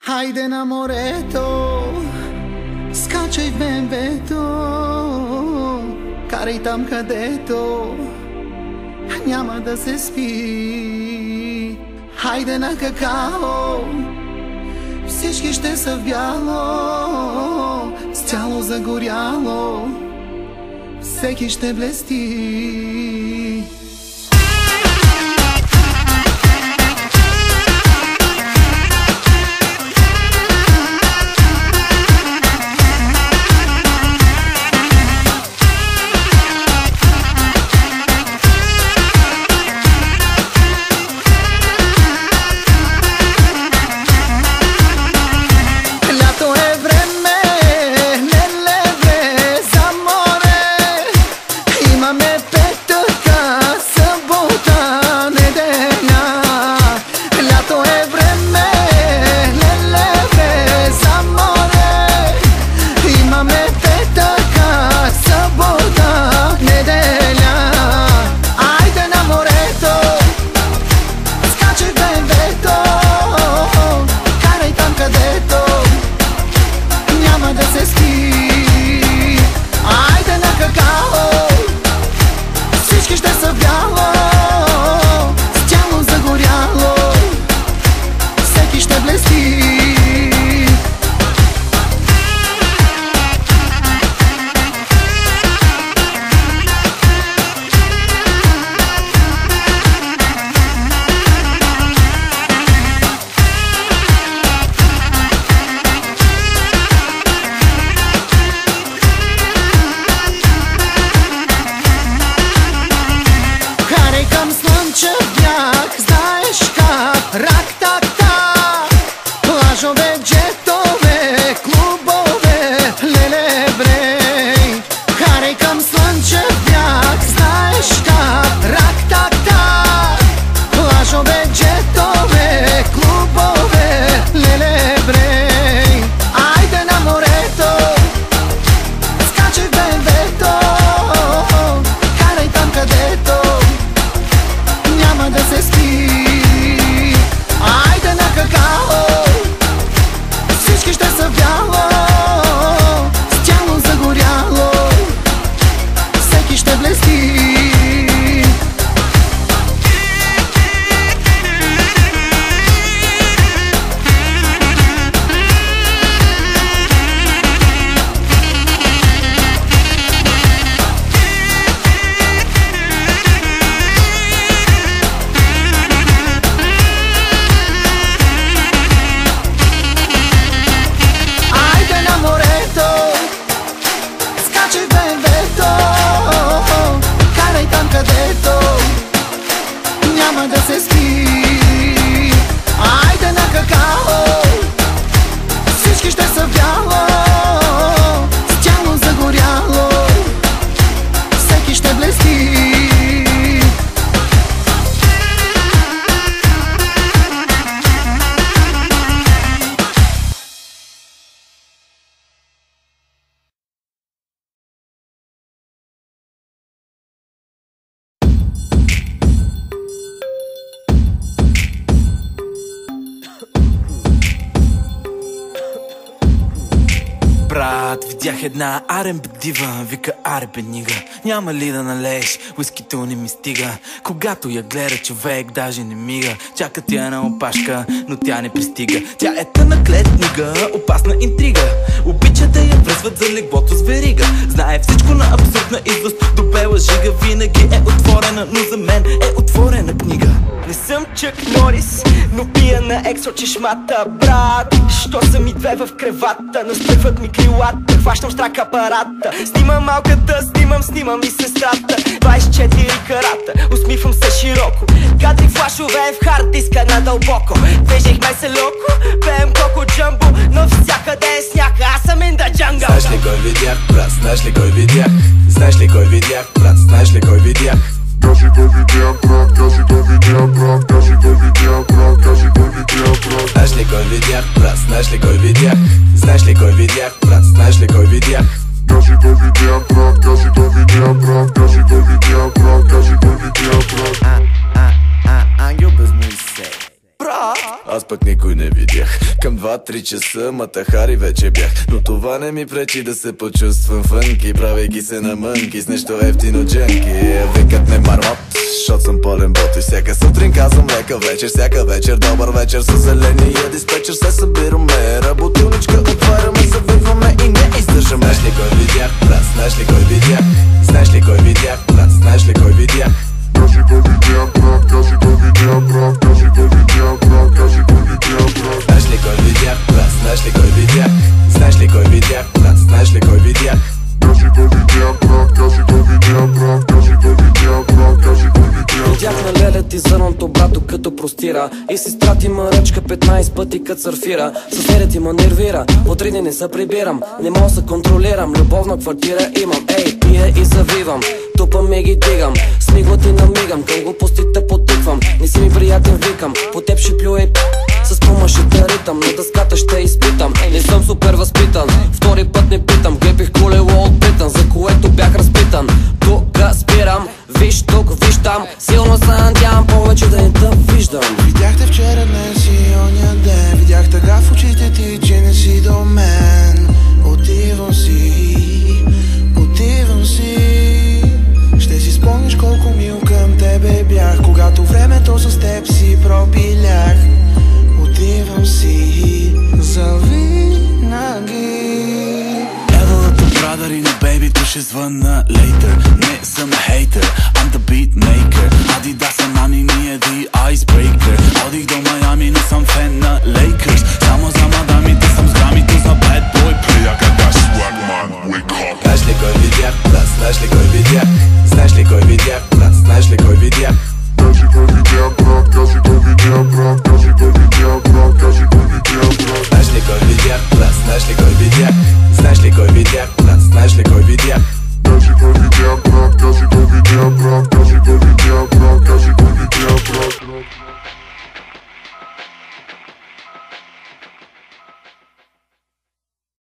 Хайде на морето, скачай в БМВ-то, карай там където няма да се спи. Хайде на какао, всички ще са в бяло, с тяло загоряло, всеки ще блести. Видях една R&B дива, вика аре бе нига, няма ли да налееш, уискито не ми стига. Когато я гледа човек даже не мига, чака тя на опашка, но тя не пристига. Тя е тъна клетнига, опасна интрига, обича да я връзват за леглото с верига. Знае всичко на абсурдна извост, до бела жига. Винаги е отворена, но за мен е отворена книга. Не съм Чък Норис, но пия на ексо чешмата, брат. Що са ми две в кревата, настъпват ми крилата, хващам штрак апарата. Снимам малката, снимам и сестрата. 24 карата, усмихвам се широко. Кадри флашове в хард диска надълбоко. Движихме се леко, пеем Коко Джамбо, навсякъде е сняг, аз съм in the jungle. Знаеш ли кой видях, брат, знаеш ли кой видях? Знаеш ли кой видях, брат, знаеш ли кой видях? Кажи кой видя, брат, кажи кой видя, брат, кажи кой видя, брат, кажи кой видя, брат. Знаеш ли кой видях, брат, знаеш ли кой видях? Знаеш ли кой видях, брат, знаеш ли кой видях? Кажи кой видя, брат, кажи кой видя, брат, кажи кой видя, брат, кажи кой видя, брат. Ангел без Моисей. брат. Аз пък никой не видях. Към 2-3 часа матахари вече бях. Но това не ми пречи да се почувствам фънки, правейки се на мънки с нещо ефтино джънки. Викат ме мармот, защото съм пълен бот. И всяка сутрин казвам лека вечер, всяка вечер добър вечер. С зеления диспетчер се събираме, работилничка отваряме, завиваме и не издържаме. Знаеш ли кой видях, брат, знаеш ли кой видях? Знаеш ли кой видях, брат, знаеш ли кой видях? Кажи кой видя, брат, кажи кой видя, брат, кажи кой видя, брат, кажи кой видя, брат. Знаеш ли кой видях, брат, знаеш ли кой видях? Знаеш ли кой видях, брат, знаеш ли кой видях? Кажи кой видя, брат, кажи кой видя, брат, кажи кой видя, брат, кажи кой видя. Видях на леля ти зърното, брато, като простира. И сестра ти ма ръчка 15 пъти кът сърфира. Съседът ти ма нервира, от 3 дни не се прибирам. Не мога се контролирам, любовна квартира имам. Ей, пия и завивам, тупам и ги дигам. С мигла ти намигам, към глупостите потиквам. Не си ми приятен, викам, по теб ще плюя и с помашите ритъм. На дъската ще изпитам, не съм супер възпитан. Втори път не питам, глепих колело от питан, за което бях разпитан. Тук спирам, виж тук, виж там. Силно се надявам повече да не те виждам. Видяхте вчера, днес и оня ден. Видях тъга в очите ти, че не си до мен. Отивам си, отивам си. Ще си спомниш колко мил към тебе бях, когато времето с теб си пропилях. Отивам си завинаги. Ever with the brother in the baby, tu ще звънна. Лей